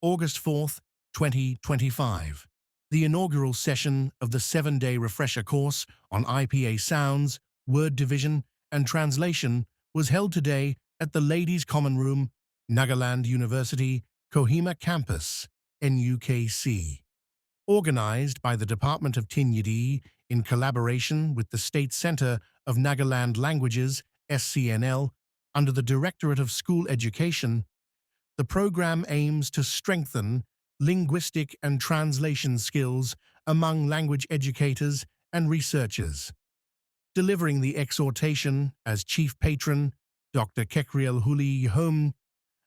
August 4th, 2025. The inaugural session of the 7-day refresher course on IPA Sounds, Word Division, and Translation was held today at the Ladies' Common Room, Nagaland University Kohima Campus, NUKC. Organized by the Department of Tenyidie in collaboration with the State Center of Nagaland Languages, SCNL, under the Directorate of School Education, the program aims to strengthen linguistic and translation skills among language educators and researchers. Delivering the exhortation as Chief Patron, Dr. Kekhrielhoulie Yhome,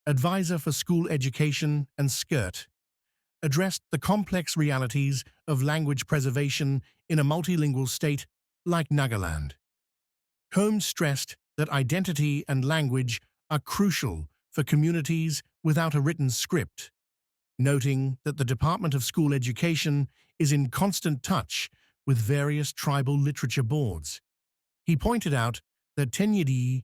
Advisor for School Education and SCERT, addressed the complex realities of language preservation in a multilingual state like Nagaland. Yhome stressed that identity and language are crucial for communities without a written script, noting that the Department of School Education is in constant touch with various tribal literature boards. He pointed out that Tenyidie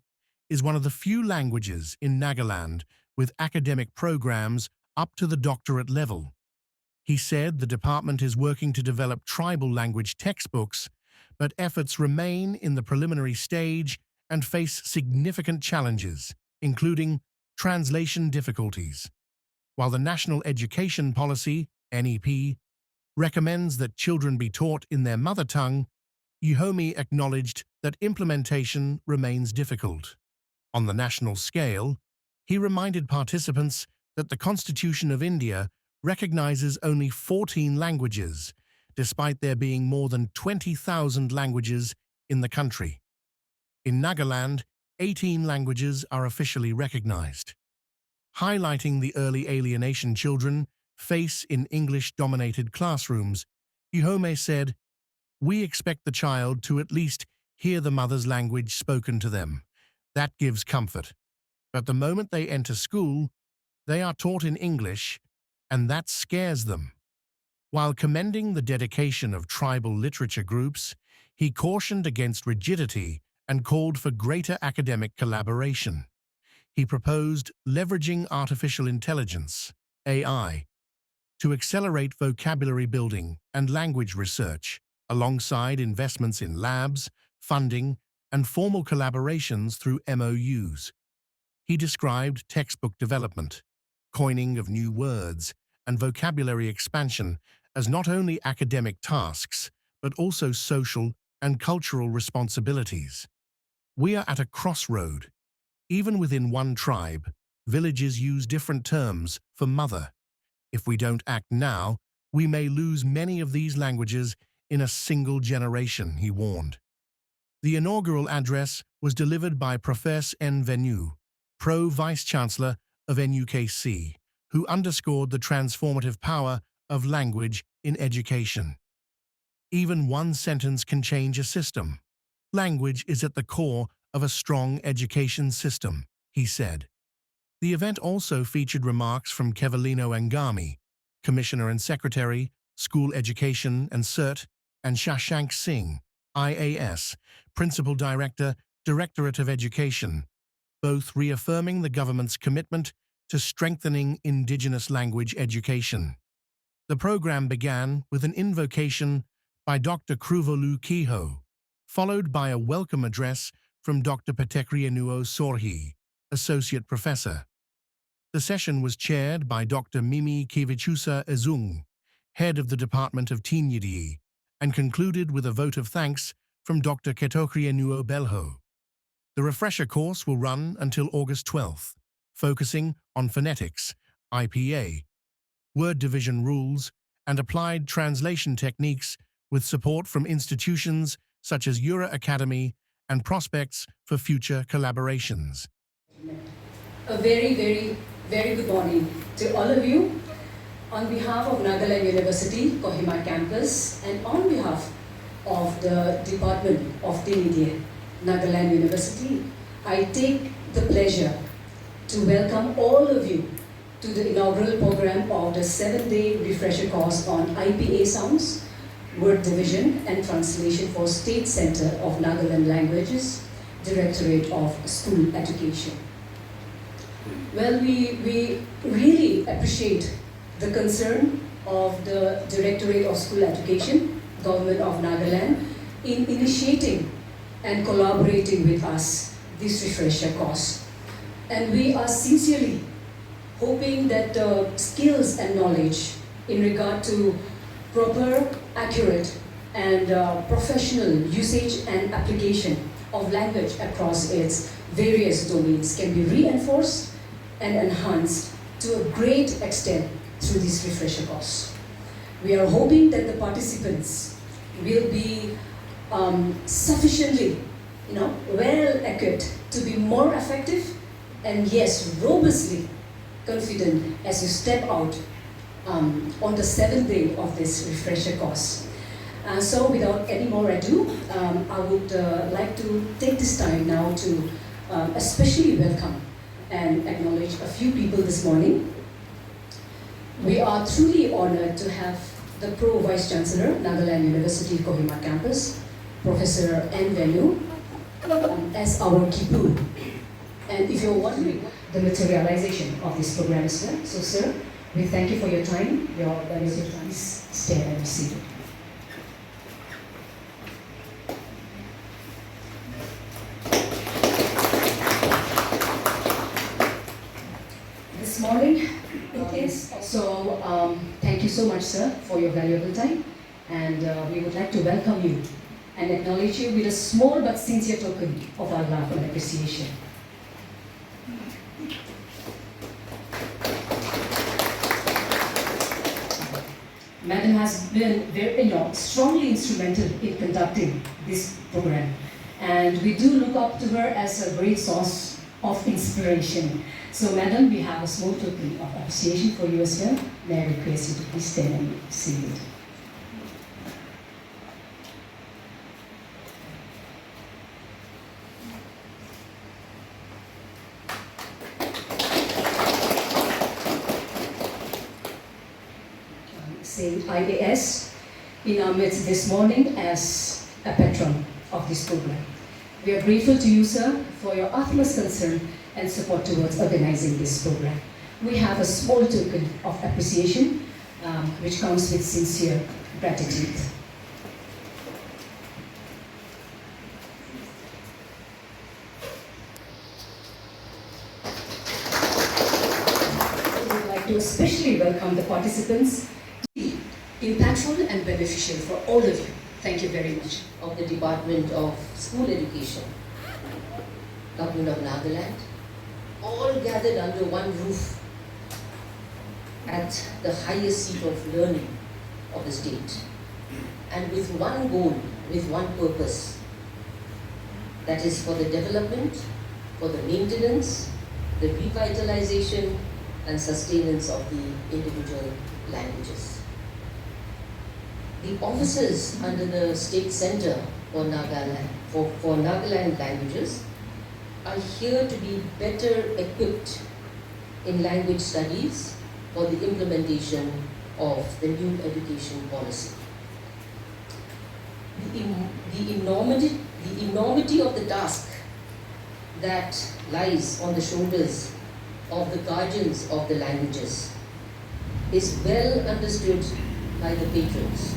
is one of the few languages in Nagaland with academic programs up to the doctorate level. He said the department is working to develop tribal language textbooks, but efforts remain in the preliminary stage and face significant challenges, including translation difficulties. While the National Education Policy, NEP, recommends that children be taught in their mother tongue, Yhome acknowledged that implementation remains difficult. On the national scale, he reminded participants that the Constitution of India recognizes only 14 languages, despite there being more than 20,000 languages in the country. In Nagaland, 18 languages are officially recognized. Highlighting the early alienation children face in English-dominated classrooms, Yhome said, "We expect the child to at least hear the mother's language spoken to them. That gives comfort. But the moment they enter school, they are taught in English, and that scares them." While commending the dedication of tribal literature groups, he cautioned against rigidity and called for greater academic collaboration. He proposed leveraging artificial intelligence, AI, to accelerate vocabulary building and language research, alongside investments in labs, funding, and formal collaborations through MOUs. He described textbook development, coining of new words, and vocabulary expansion as not only academic tasks, but also social and cultural responsibilities. "We are at a crossroad. Even within one tribe, villages use different terms for mother. If we don't act now, we may lose many of these languages in a single generation," he warned. The inaugural address was delivered by Professor N. Venu, Pro-Vice-Chancellor of NUKC, who underscored the transformative power of language in education. "Even one sentence can change a system. Language is at the core of a strong education system," he said. The event also featured remarks from Kekhrielhoulie Yhome, Commissioner and Secretary, School Education and SCERT, and Shashank Singh, IAS, Principal Director, Directorate of Education, both reaffirming the government's commitment to strengthening indigenous language education. The program began with an invocation by Dr. Kekhrielhoulie Yhome, followed by a welcome address from Dr. Kekhrielhoulie Yhome, Associate Professor. The session was chaired by Dr. Mimi Kivichusa Ezung, Head of the Department of Tenyidie, and concluded with a vote of thanks from Dr. Kekhrielhoulie Yhome. The refresher course will run until August 12th, focusing on phonetics, IPA, word division rules, and applied translation techniques with support from institutions such as Euro Academy and prospects for future collaborations. A very, very, very good morning to all of you. On behalf of Nagaland University Kohima Campus and on behalf of the Department of Tenyidie, Nagaland University, I take the pleasure to welcome all of you to the inaugural program of the 7-day refresher course on IPA Sounds, Word Division and Translation for State Center of Nagaland Languages, Directorate of School Education. Well, we really appreciate the concern of the Directorate of School Education, Government of Nagaland, in initiating and collaborating with us this refresher course. And we are sincerely hoping that the skills and knowledge in regard to proper, accurate, and professional usage and application of language across its various domains can be reinforced and enhanced to a great extent through this refresher course. We are hoping that the participants will be sufficiently, well equipped to be more effective and yes, robustly confident as you step out on the 7th day of this refresher course. So without any more ado, I would like to take this time now to especially welcome and acknowledge a few people this morning. We are truly honored to have the Pro Vice Chancellor, Nagaland University Kohima Campus, Professor N. Venu, as our Kipu. And if you're wondering the materialization of this program is well, so sir, we thank you for your time, your valuable time. Please stay and be seated. This morning, it is. So thank you so much, sir, for your valuable time. And we would like to welcome you and acknowledge you with a small but sincere token of our love and appreciation. Madam has been very, strongly instrumental in conducting this program. And we do look up to her as a great source of inspiration. So Madam, we have a small token of appreciation for you as well. May I request you to please stand and be seated. Saint IPS in our midst this morning as a patron of this program. We are grateful to you, sir, for your utmost concern and support towards organizing this program. We have a small token of appreciation which comes with sincere gratitude. I would like to especially welcome the participants. Impactful and beneficial for all of you. Thank you very much. Of the Department of School Education, Government of Nagaland, all gathered under one roof at the highest seat of learning of the state, and with one goal, with one purpose, that is for the development, for the maintenance, the revitalization and sustenance of the individual languages. The officers under the State Center for Nagaland languages are here to be better equipped in language studies for the implementation of the new education policy. The enormity of the task that lies on the shoulders of the guardians of the languages is well understood by the patrons,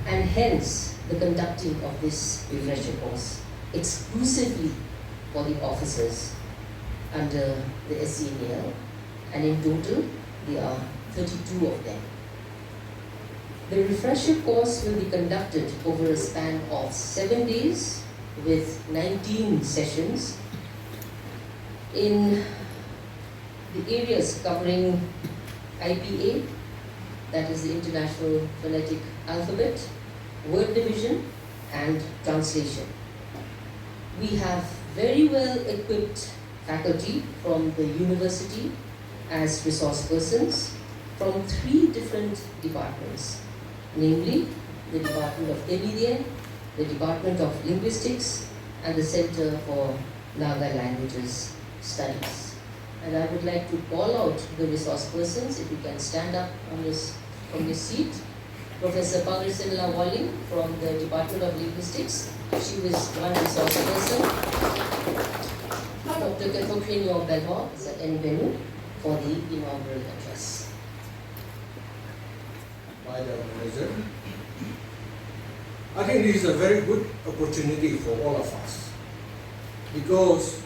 and hence the conducting of this refresher course exclusively for the officers under the SCNL, and in total there are 32 of them. The refresher course will be conducted over a span of 7 days with 19 sessions in the areas covering IPA, that is the International Phonetic Alphabet, word division and translation. We have very well equipped faculty from the university as resource persons from 3 different departments, namely the Department of Tenyidie, the Department of Linguistics, and the Center for Naga Languages Studies. And I would like to call out the resource persons, if you can stand up from your seat. Professor Kekhrielhoulie Yhome from the Department of Linguistics, she was one resource person. Dr. Kekhrielhoulie Yhome for the inaugural address. by the organizer. I think this is a very good opportunity for all of us, because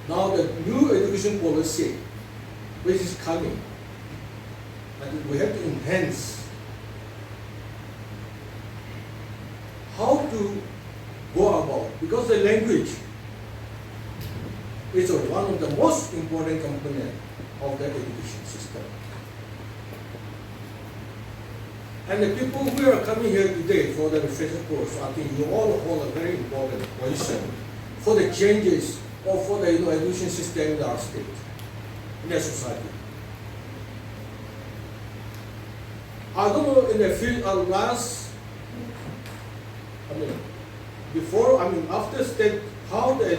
now the new education policy which is coming, and we have to enhance how to go about, because the language is one of the most important components of the education system. And the people who are coming here today for the refresher course, I think you all hold a very important position for the changes or for the education system in our state, in our society. I don't know in the field after state, how the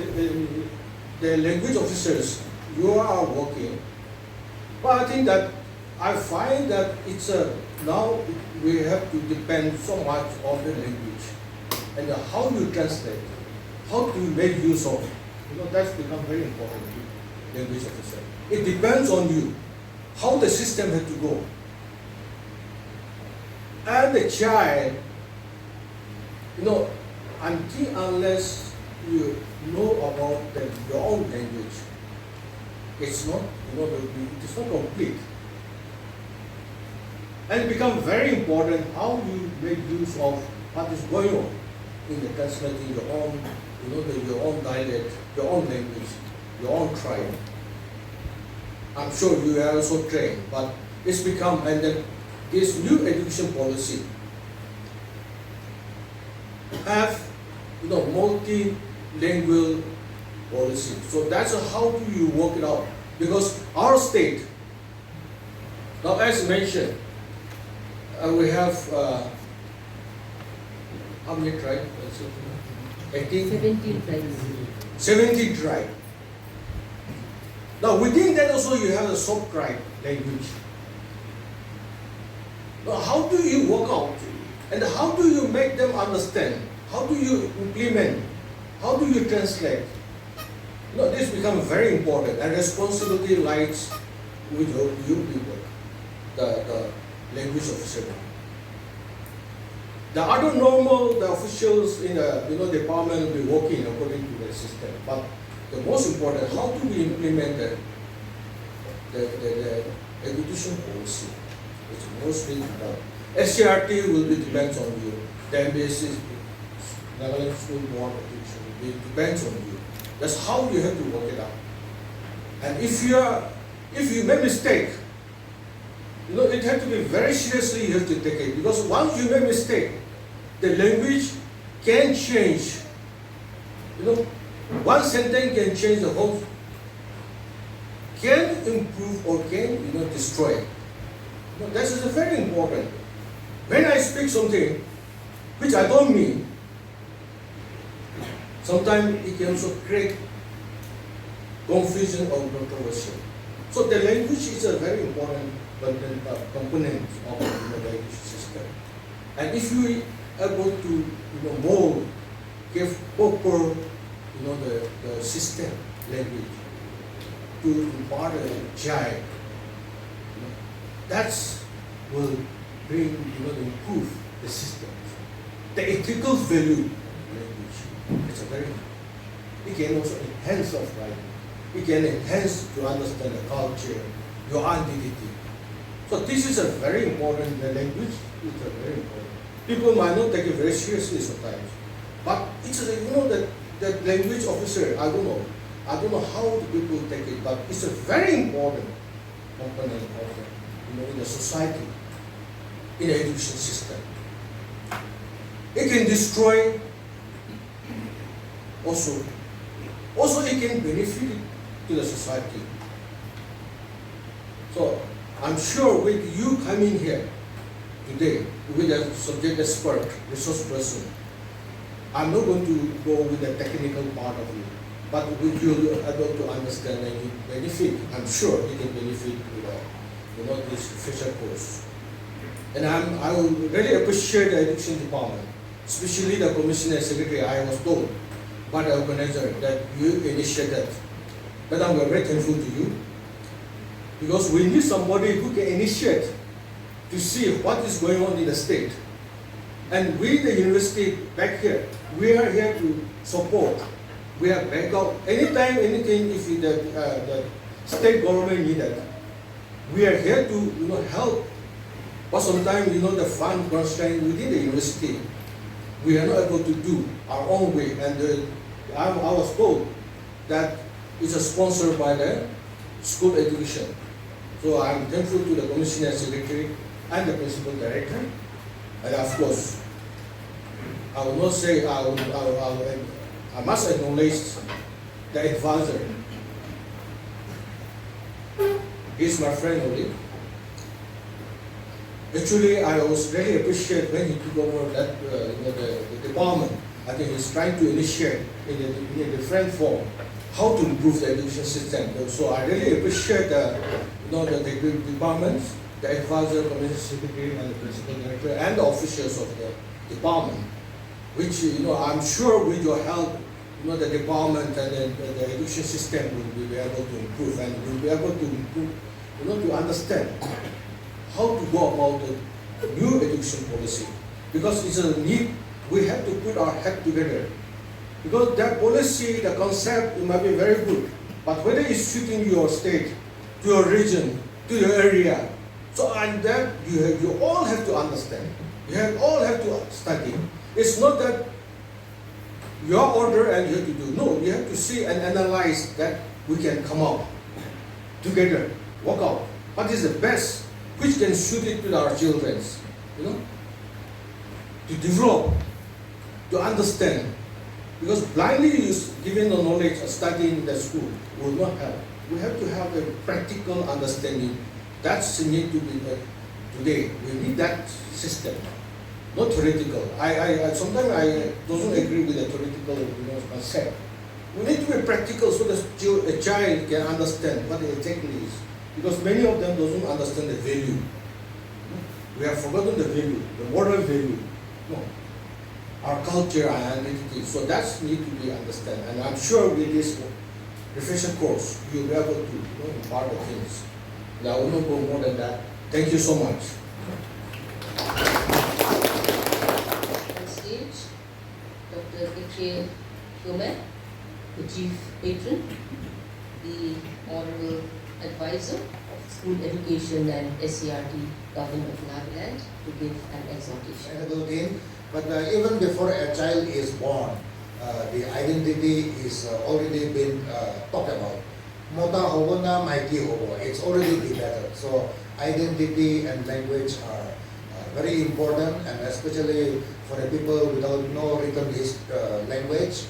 language officers you are working, but I think that I find that it's now we have to depend so much on the language and how you translate, how to make use of. That's become very important. Language officer. It depends on you, how the system has to go. And the child, unless you know about your own language, it's not, it's not complete. And it becomes very important how you make use of what is going on in the translating your own, your own dialect, your own language, your own tribe. I'm sure you are also trained, but it's become, and then this new education policy have, multilingual policy. So that's how do you work it out? Because our state, now as mentioned, we have how many tribes? 17 tribes. 17 tribes. Now within that also you have the sub-tribe language. Now how do you work out? And how do you make them understand? How do you implement? How do you translate? This becomes very important, and responsibility lies with you people, the language officer. The other the officials in the department will be working according to the system. But the most important, how do we implement the education policy? It's mostly the SCRT will be depends on you. The MBS, Nagaland School Board of Education, it depends on you. That's how you have to work it out. And if you make mistake, it has to be very seriously you have to take it, because once you make mistake, the language can change. One sentence can change the whole, can improve or can destroy. This is very important. When I speak something which I don't mean, sometimes it can also create confusion or controversy. So the language is a very important component of the language system. And if you are able to mold, give proper the system language to impart a child, that will bring improve the system. The ethical value language is a very, it can also enhance of writing. It can enhance to understand the culture, your identity. So this is a very important, the language is a very important. People might not take it very seriously sometimes, but it's that language officer, I don't know how the people take it, but it's a very important component of in the society, in the education system. It can destroy also it can benefit to the society. So I'm sure with you coming here today with a subject expert, resource person, I'm not going to go with the technical part of it, but with you able to understand and you benefit, I'm sure you can benefit with this future course. And I will really appreciate the education department, especially the commissioner secretary. I was told by the organizer that you initiated. But I'm very thankful to you, because we need somebody who can initiate to see what is going on in the state. And we, the university back here, we are here to support. We are back out. Anytime, anything, if the state government need it, we are here to help. But sometimes, the fund constraint within the university, we are not able to do our own way. And I was told that it's sponsored by the School Education. So I'm thankful to the Commissioner Secretary and the Principal Director. And of course, I will not say, I must acknowledge the advisor. He's my friend only. Actually, I was really appreciate when he took over that the department. I think he's trying to initiate in a different form how to improve the education system. So I really appreciate the departments, the advisor, community secretary, and the principal director, and the officials of the department. Which I'm sure with your help, the department and the education system will be able to improve, and will be able to improve, to understand how to go about the new education policy. Because it's a need, we have to put our head together. Because that policy, the concept, it might be very good, but whether it's suiting your state, to your region, to your area, so and that you all have to understand. All have to study. It's not that your order and you have to do. No, you have to see and analyze that we can come out together, work out what is the best, which can suit it to our children, to develop, to understand. Because blindly giving the knowledge or studying in the school will not help. We have to have a practical understanding. That's need to be today. We need that system, not theoretical. Sometimes I don't agree with the theoretical concept. We need to be practical so that a child can understand what it exactly is. Because many of them don't understand the value. We have forgotten the value, the moral value. No. Our culture and identity. So that's need to be understood. And I'm sure with this refresher course, you'll be able to impart the things. And I will not go more than that. Thank you so much. On stage, Dr. Kekhrielhoulie Yhome, the Chief Patron, the Honorable Advisor of School Education and SCERT, Government of Nagaland, to give an exhortation. But even before a child is born, the identity is already been talked about. Mota hobo na maiki hobo. It's already debated. So identity and language are very important, and especially for the people without no written language,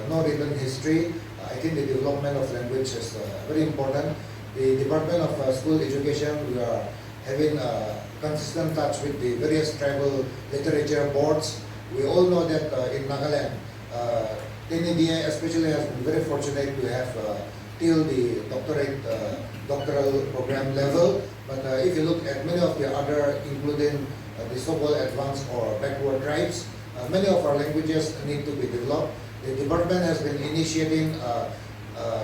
no written history. I think the development of language is very important. The Department of School Education, we are having consistent touch with the various tribal literature boards. We all know that in Nagaland, Tenyidie especially has been very fortunate to have till the doctoral program level. But if you look at many of the other, including the so-called advanced or backward tribes, many of our languages need to be developed. The department has been initiating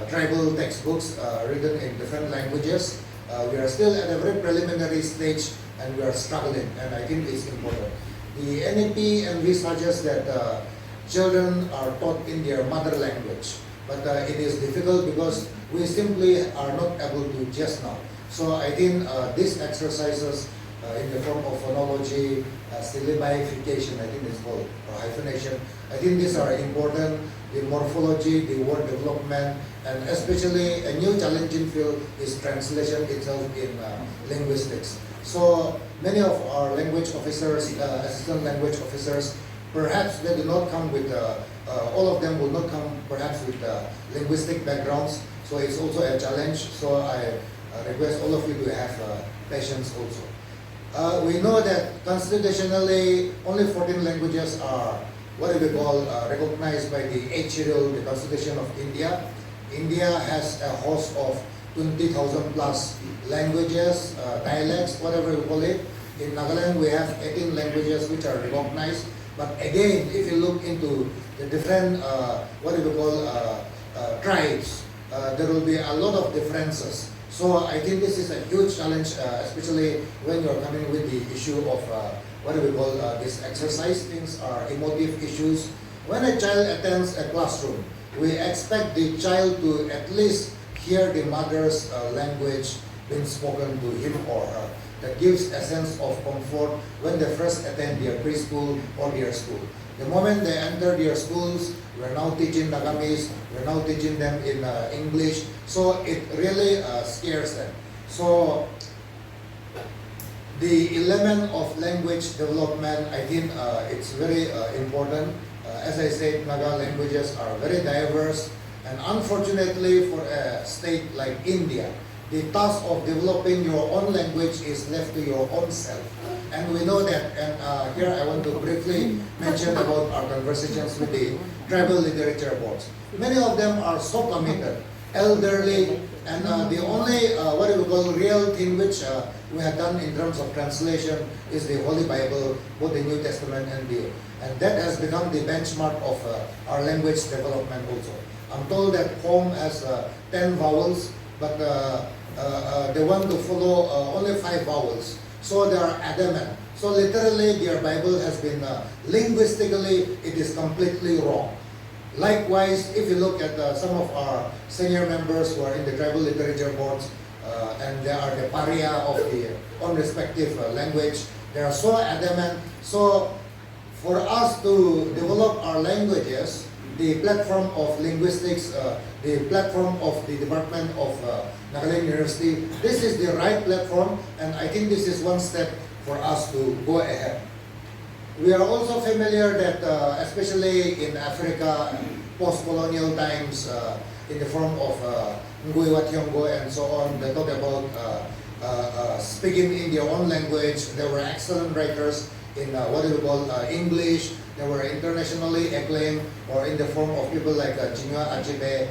tribal textbooks written in different languages. We are still at a very preliminary stage and we are struggling, and I think it's important. The NEP envisages that children are taught in their mother language, but it is difficult because we simply are not able to just now. So I think these exercises in the form of phonology, syllabification, I think it's called, or hyphenation, I think these are important. The morphology, the word development, and especially a new challenging field is translation itself in linguistics. So many of our language officers, assistant language officers, perhaps they do not come with, all of them will not come perhaps with linguistic backgrounds. So it's also a challenge. So I request all of you to have patience also. We know that constitutionally only 14 languages are what we call recognized by the 8th schedule, the Constitution of India. India has a host of 20,000 plus languages, dialects, whatever we call it. In Nagaland, we have 18 languages which are recognized. But again, if you look into the different, what we call tribes, there will be a lot of differences. So I think this is a huge challenge, especially when you're coming with the issue of what do we call this exercise. Things are emotive issues. When a child attends a classroom, we expect the child to at least hear the mother's language being spoken to him or her. That gives a sense of comfort when they first attend their preschool or their school. The moment they enter their schools, we're now teaching Nagamis, we're now teaching them in English, so it really scares them. So the element of language development, I think it's very important. As I said, Naga languages are very diverse, and unfortunately for a state like India, the task of developing your own language is left to your own self. And we know that, and here I want to briefly mention about our conversations with the tribal literature boards. Many of them are so committed, elderly, and the only, what do we call, real thing which we have done in terms of translation is the Holy Bible, both the New Testament and that has become the benchmark of our language development also. I'm told that Home has 10 vowels, but they want to follow only 5 vowels. So they are adamant. So literally their Bible has been, linguistically, it is completely wrong. Likewise, if you look at some of our senior members who are in the tribal literature boards, and they are the paria of the own respective language, they are so adamant. So for us to develop our languages, the platform of linguistics, the platform of the Department of Nagaland University, this is the right platform, and I think this is one step for us to go ahead. We are also familiar that, especially in Africa, post-colonial times, in the form of Nguiwatyongo and so on, they talk about speaking in their own language. There were excellent writers in what do we call English. They were internationally acclaimed, or in the form of people like Chinua Achebe,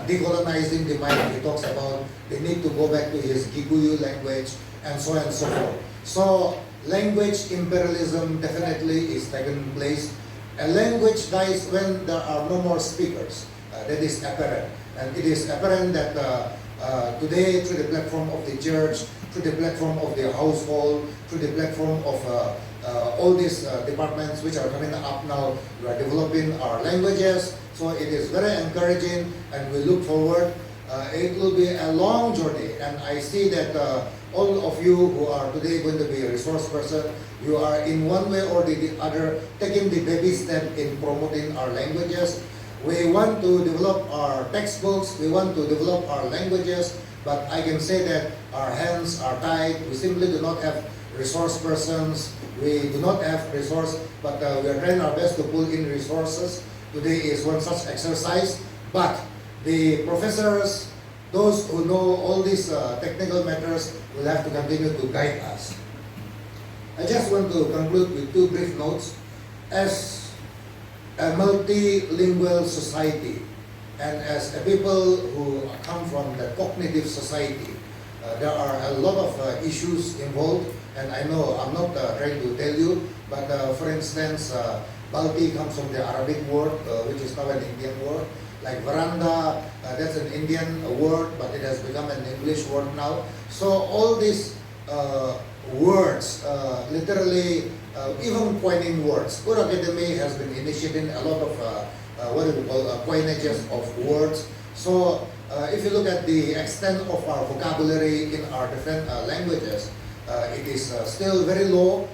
decolonizing the mind. He talks about the need to go back to his Giguyu language, and so on and so forth. So language imperialism definitely is taking place. A language dies when there are no more speakers. That is apparent. And it is apparent that today, through the platform of the church, through the platform of the household, through the platform of all these departments which are coming up now, we are developing our languages. So it is very encouraging, and we look forward. It will be a long journey, and I see that all of you who are today going to be a resource person, you are in one way or the other taking the baby step in promoting our languages. We want to develop our textbooks, we want to develop our languages, but I can say that our hands are tied. We simply do not have resource persons. We do not have resource, but we are trying our best to pull in resources. Today is one such exercise, but the professors, those who know all these technical matters, will have to continue to guide us. I just want to conclude with 2 brief notes. As a multilingual society, and as a people who come from the cognitive society, there are a lot of issues involved, and I know I'm not trying to tell you, but for instance, Balti comes from the Arabic word, which is now an Indian word. Like veranda, that's an Indian word, but it has become an English word now. So all these words, literally, even coining words. Ur Academy has been initiating a lot of what do we call coinages of words. So if you look at the extent of our vocabulary in our different languages, it is still very low.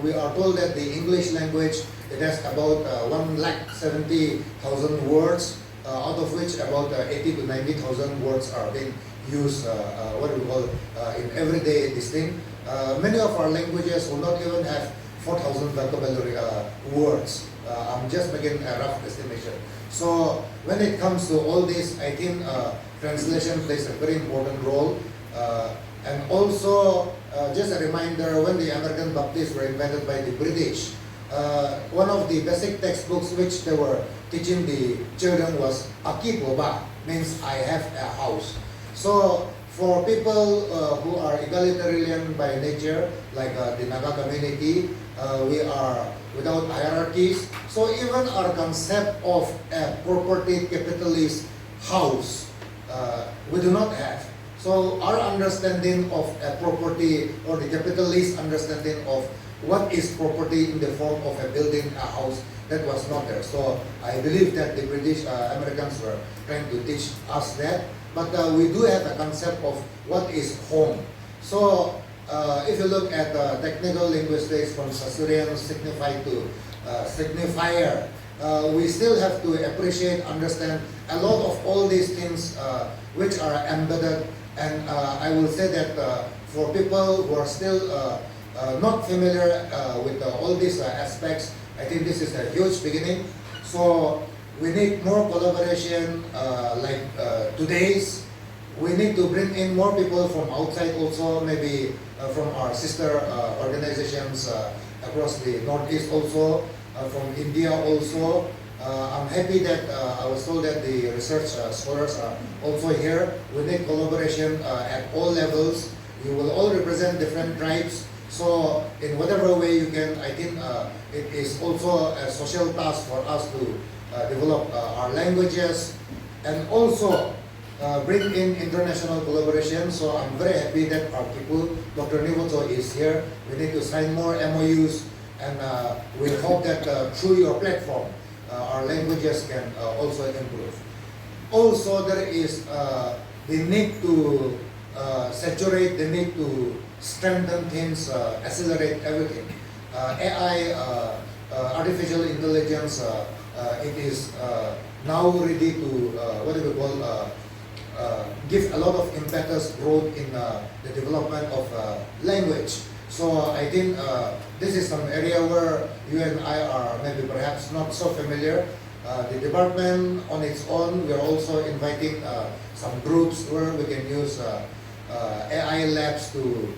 We are told that the English language, it has about 170,000 words, out of which about 80 to 90,000 words are being used, what do we call, in everyday this thing. Many of our languages will not even have 4,000 vocabulary words. I'm just making a rough estimation. So when it comes to all this, I think translation plays a very important role. And also, just a reminder, when the American Baptists were invented by the British, one of the basic textbooks which they were teaching the children was Aki Boba, means I have a house. So for people who are egalitarian by nature, like the Naga community, we are without hierarchies. So even our concept of a property capitalist house, we do not have. So our understanding of a property, or the capitalist understanding of what is property in the form of a building, a house, that was not there. So I believe that the British Americans were trying to teach us that. But we do have a concept of what is home. So if you look at technical linguistics, from Sassurian signify to signifier, we still have to appreciate, understand a lot of all these things which are embedded. And I will say that for people who are still not familiar with all these aspects, I think this is a huge beginning. So we need more collaboration like today's. We need to bring in more people from outside also, maybe from our sister organizations across the Northeast also, from India also. I'm happy that I was told that the research scholars are also here. We need collaboration at all levels. You will all represent different tribes. So in whatever way you can, I think it is also a social task for us to develop our languages and also bring in international collaboration. So I'm very happy that our people, Dr. Nivoto is here. We need to sign more MOUs, and we hope that through your platform, our languages can also improve. Also, there is the need to saturate, the need to strengthen things, accelerate everything. AI, artificial intelligence, it is now ready to, what do we call, give a lot of impetus growth in the development of language. So I think this is some area where you and I are maybe perhaps not so familiar. The department on its own, we are also inviting some groups where we can use AI labs to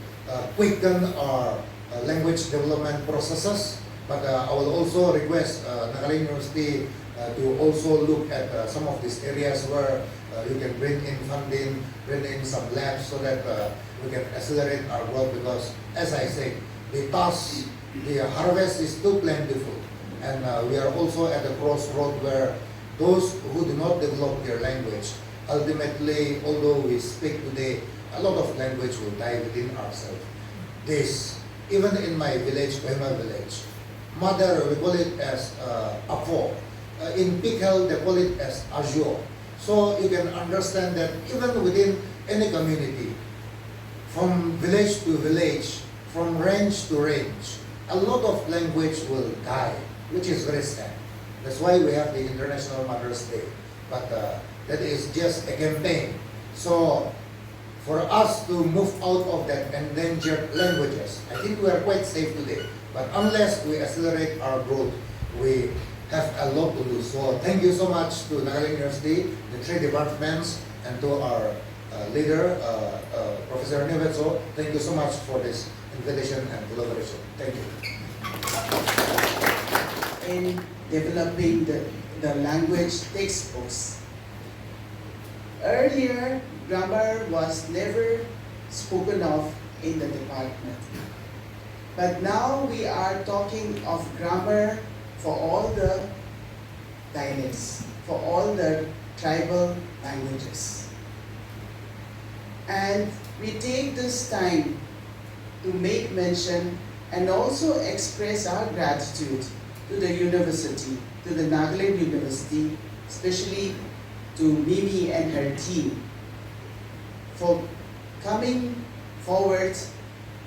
quicken our language development processes. But I will also request Nagaland University to also look at some of these areas where you can bring in funding, bring in some labs so that we can accelerate our growth, because as I say, the task, the harvest is too plentiful, and we are also at a crossroad where those who do not develop their language, ultimately, although we speak today, a lot of language will die within ourselves. This, even in my village, Kohima village, mother, we call it as Apo. In Kekhrielhoulie, they call it as Azure. So you can understand that even within any community, from village to village, from range to range, a lot of language will die, which is very sad. That's why we have the International Mother's Day. But that is just a campaign. So for us to move out of that endangered languages, I think we are quite safe today. But unless we accelerate our growth, we have a lot to do. So thank you so much to Nagaland University, the 3 departments, and to our leader, Professor Nivoto. Thank you so much for this invitation and collaboration. Thank you. In developing the language textbooks, earlier grammar was never spoken of in the department. But now we are talking of grammar for all the dialects, for all the tribal languages. And we take this time to make mention and also express our gratitude to the university, to the Nagaland University, especially to Mimi and her team, for coming forward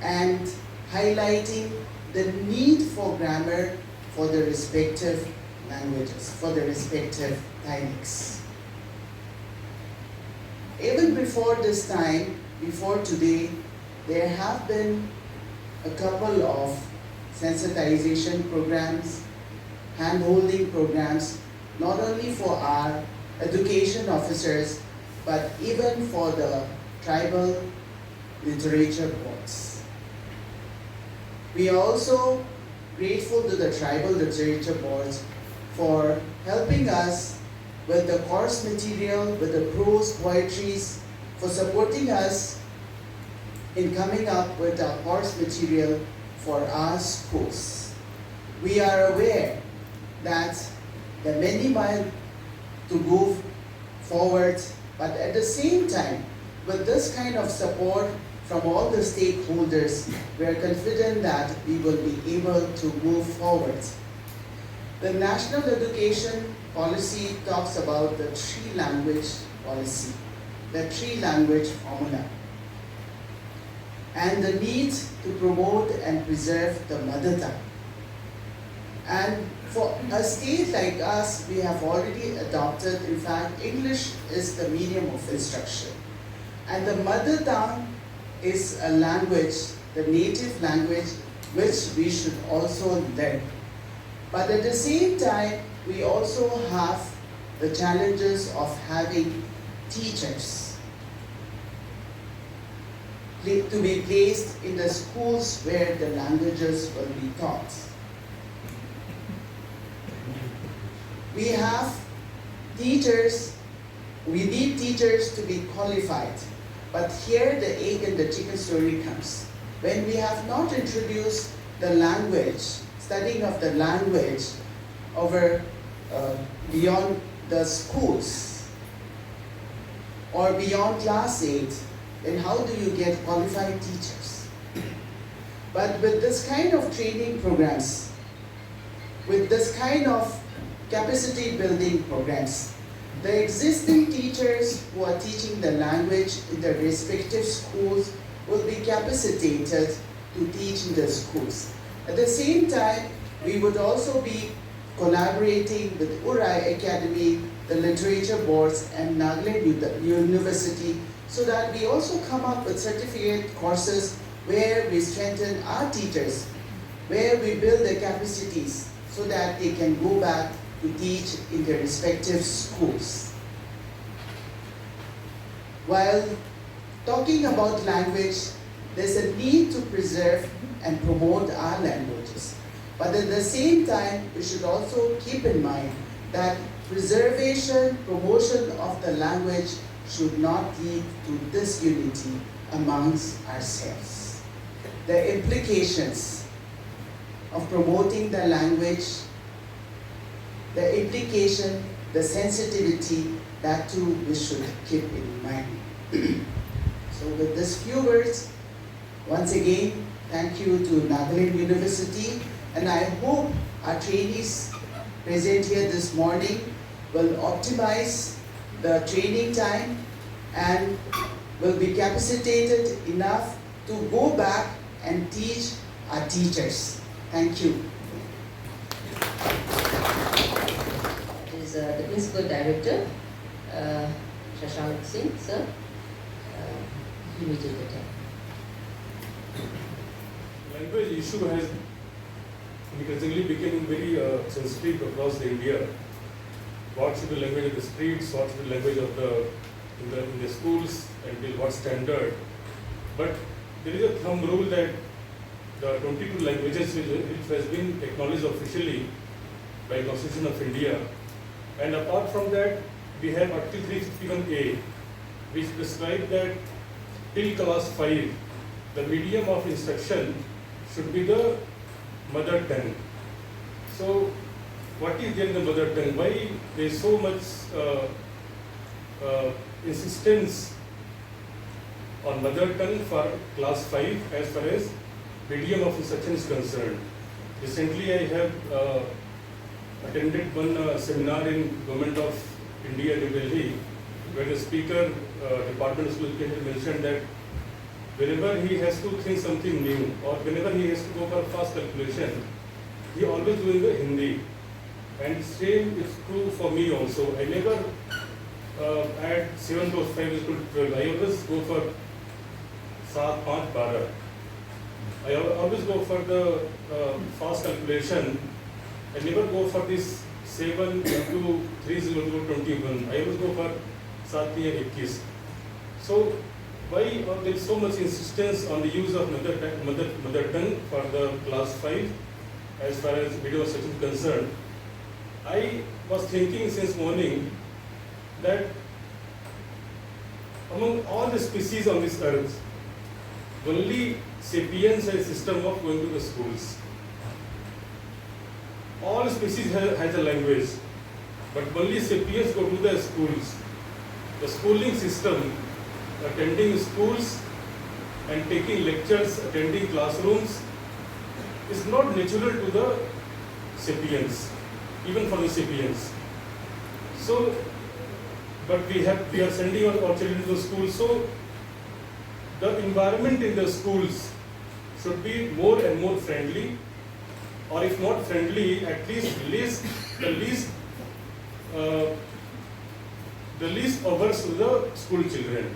and highlighting the need for grammar for the respective languages, for the respective dialects. Even before this time, before today, there have been a couple of sensitization programs, hand-holding programs, not only for our education officers, but even for the tribal literature boards. We are also grateful to the tribal literature boards for helping us with the course material, with the prose poetries, for supporting us in coming up with a course material for our schools. We are aware that there are many miles to move forward, but at the same time, with this kind of support from all the stakeholders, we are confident that we will be able to move forward. The National Education Policy talks about the 3-language policy, the 3-language formula, and the need to promote and preserve the mother tongue. And for a state like us, we have already adopted, in fact, English is the medium of instruction. And the mother tongue is a language, the native language, which we should also learn. But at the same time, we also have the challenges of having teachers to be placed in the schools where the languages will be taught. We have teachers, we need teachers to be qualified, but here the egg and the chicken story comes. When we have not introduced the language, studying of the language over beyond the schools or beyond class 8, then how do you get qualified teachers? But with this kind of training programs, with this kind of capacity building programs, the existing teachers who are teaching the language in their respective schools will be capacitated to teach in the schools. At the same time, we would also be collaborating with Urai Academy, the literature boards, and Nagaland University, so that we also come up with certificate courses where we strengthen our teachers, where we build their capacities so that they can go back to teach in their respective schools. While talking about language, there's a need to preserve and promote our languages. But at the same time, we should also keep in mind that preservation, promotion of the language should not lead to disunity amongst ourselves. The implications of promoting the language, the implication, the sensitivity, that too we should keep in mind. So with these few words, once again, thank you to Nagaland University, and I hope our trainees present here this morning will optimize the training time and will be capacitated enough to go back and teach our teachers. Thank you. Is the Principal Director, Shashank Singh, sir. You may take the time. Language issue has increasingly become very sensitive across India. What should be the language of the streets, what should be the language of in the schools, and till what standard. But there is a thumb rule that the 22 languages which has been acknowledged officially by Constitution of India, and apart from that, we have Article 351A, which prescribes that till class 5, the medium of instruction should be the mother tongue. So, what is there in the mother tongue? Why there is so much insistence on mother tongue for class 5 as far as medium of instruction is concerned? Recently, I have attended one seminar in Government of India, New Delhi, where the speaker, Department of School Education, mentioned that whenever he has to think something new or whenever he has to go for fast calculation, he always do in the Hindi. And same is true for me also. I never add 7 plus 5 is equal to 12. I always go for 7, 5, 12. I always go for the fast calculation. I never go for this 7 into 3 is equal to 21. I always go for 7 and 21. So why there is so much insistence on the use of mother tongue for the class 5 as far as video instruction is concerned? I was thinking since morning that among all the species on this earth, only sapiens has a system of going to the schools. All species has a language, but only sapiens go to the schools. The schooling system attending schools and taking lectures, attending classrooms is not natural to the sapiens, even for the sapiens. So, but we are sending our children to school, so the environment in the schools should be more and more friendly, or if not friendly, at least the least averse to the school children.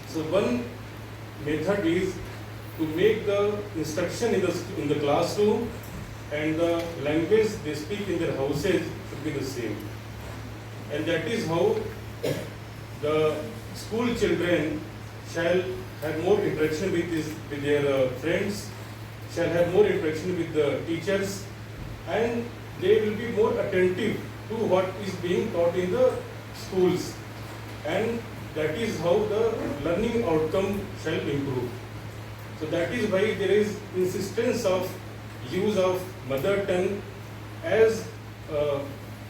So one method is to make the instruction in the classroom and the language they speak in their houses should be the same. And that is how the school children shall have more interaction with their friends, shall have more interaction with the teachers, and they will be more attentive to what is being taught in the schools. And that is how the learning outcome shall improve. So that is why there is insistence of use of mother tongue as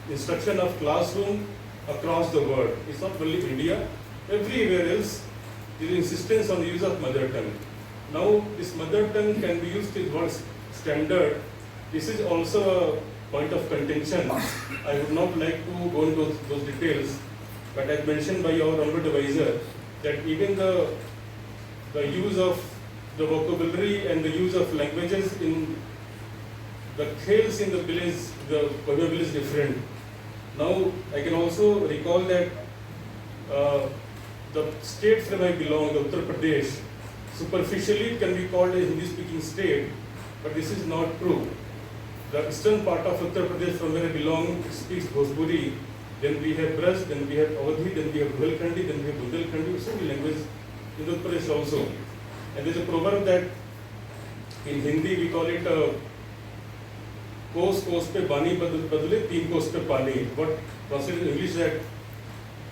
instruction of classroom across the world. It's not only India, everywhere else there is insistence on the use of mother tongue. Now this mother tongue can be used as one standard. This is also a point of contention. I would not like to go into those details, but as mentioned by our honorable advisor, that even the use of the vocabulary and the use of languages in the khels in the village, the vocabulary is different. Now I can also recall that the state from I belong, the Uttar Pradesh, superficially it can be called a Hindi-speaking state, but this is not true. The eastern part of Uttar Pradesh from where I belong speaks Bhojpuri, then we have Braj, then we have Awadhi, then we have Rohilkhandi, then we have Bundelkhandi, so many languages in Uttar Pradesh also. And there is a proverb that in Hindi we call it कोस पे पानी बदले 3 कोस पे पानी. What translated in English that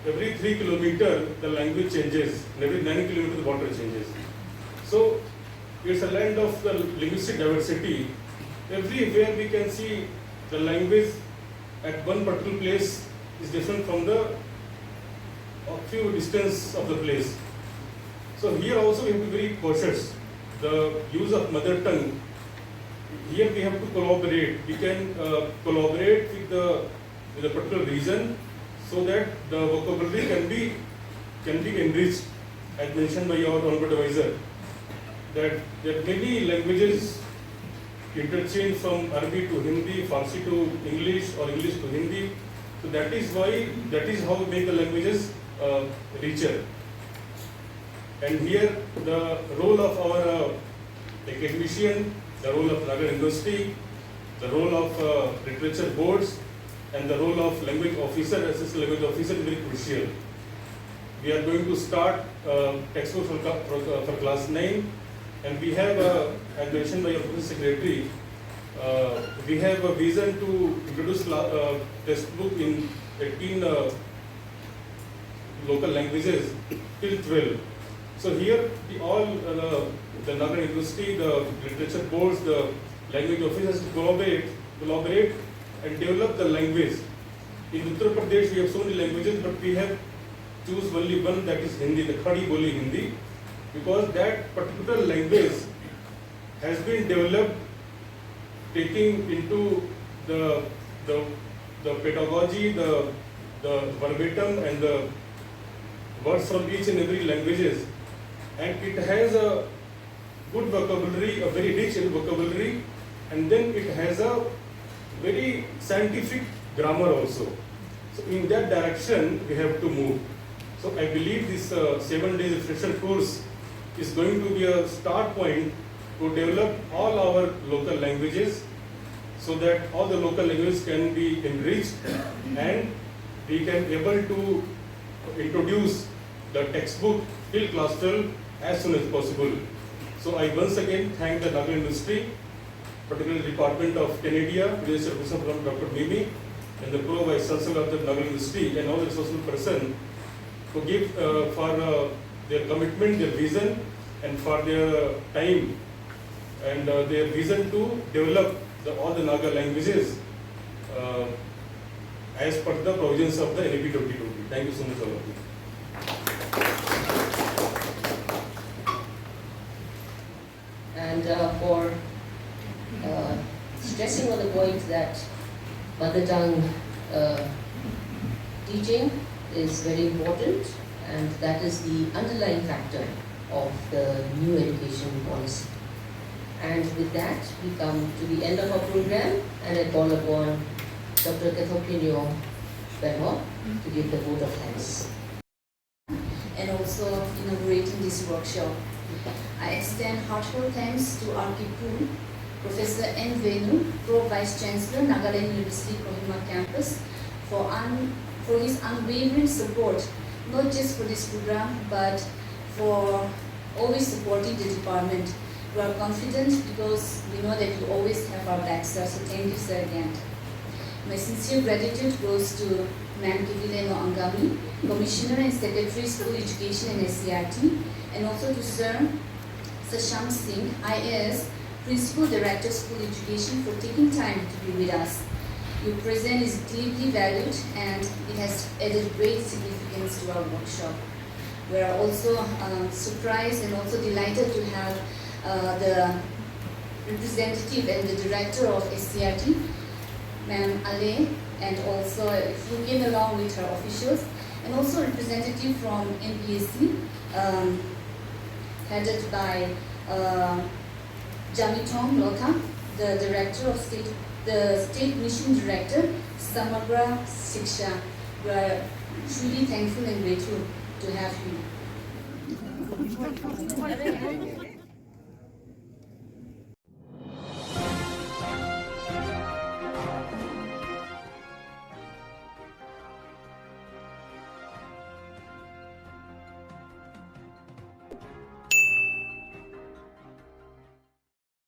every 3 kilometers the language changes, and every 9 kilometers the water changes. So it's a land of the linguistic diversity. Everywhere we can see the language at one particular place is different from the few distance of the place. So here also we have to be very cautious. The use of mother tongue. Here we have to collaborate. We can collaborate with a particular region so that the vocabulary can be enriched. As mentioned by your honorable advisor, that there are many languages interchange from Arabic to Hindi, Farsi to English, or English to Hindi. So that is how we make the languages richer. And here the role of our academician, the role of Nagaland University, the role of literature boards, and the role of language officer, assistant language officer is very crucial. We are going to start textbook for class 9, and we have, as mentioned by your Professor Secretary, we have a vision to introduce textbook in 18 local languages till 12. So here, the Nagaland University, the literature boards, the language officers collaborate and develop the language. In Uttar Pradesh, we have so many languages, but we have choose only one, that is Hindi, the Khadi Boli Hindi, because that particular language has been developed taking into the pedagogy, the verbatim and the words from each and every languages, and it has a good vocabulary, a very rich vocabulary, and then it has a very scientific grammar also. So in that direction we have to move. So I believe this 7 days refresher course is going to be a start point to develop all our local languages, so that all the local languages can be enriched and we can able to introduce the textbook till class 12 as soon as possible. So I once again thank the Nagaland University, particularly Department of Tenyidie, with from Dr. Mimi, and the Pro Vice Chancellor of the Nagaland University, and all the responsible person to give for their commitment, their vision, and for their time and their vision to develop all the Naga languages as per the provisions of the NEP 2020. Thank you so much, all of you. and for stressing on the point that mother tongue teaching is very important, and that is the underlying factor of the new education policy. And with that, we come to the end of our program, and I call upon Dr. Kekhrielhoulie Yhome to give the vote of thanks. And also inaugurating this workshop. I extend heartfelt thanks to R.K. Pool, Professor N. Venu, Pro Vice Chancellor, Nagaland University Kohima Campus, for his unwavering support, not just for this program, but for always supporting the department. We are confident because we know that you always have our back, sir. So thank you, sir, again. My sincere gratitude goes to Ma'am Kekhrielhoulie Yhome, Commissioner and Secretary, School Education and SCRT, and also to Sir Sham Singh, IAS, Principal Director, School Education, for taking time to be with us. Your presence is deeply valued and it has added great significance to our workshop. We are also surprised and also delighted to have the representative and the director of SCRT, Ma'am Ale, and also who came along with her officials, and also representative from MPSC, headed by Jamitong Lotha, the director of the state mission director, Samagra Shiksha. We are truly thankful and grateful to have you.